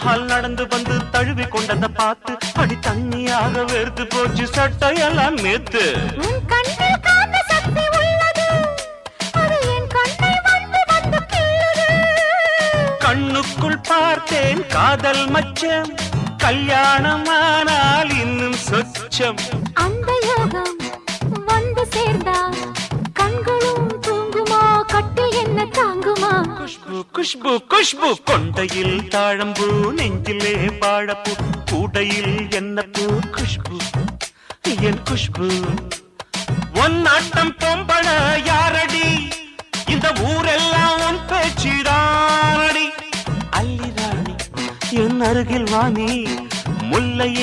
தட்டாமல் நடந்து வந்து தழுவி கொண்டத பார்த்து அடி தண்ணியாக வெறுத்து போச்சு சட்டையெல்லாம் நேத்து. உன் கண்ணில் காந்த சக்தி உள்ளது, அது என் கண்ணை வந்து வந்து கிள்ளுது. கண்ணுக்குள் பார்த்தேன் காதல் மச்சம், கல்யாணமானால் இன்னும் சொச்சம். அந்த யோகம் வந்து சேர்ந்தா கண்களும் தூங்குமா, கட்டில் என்ன தாங்குமா? குஷ்பு குஷ்பு குஷ்பு, கொண்டையில் தாழம்பூ, நெஞ்சிலே வாழப்பூ, கூடையில் என்ன பூ? குஷ்பு என் குஷ்பு. ஒன் ஆட்டம் பொம்பள யாரடி, இந்த ஊரெல்லாம் உன் பேச்சிடானடி. அல்லி ராணி என் அருகில் வாணி, முல்லை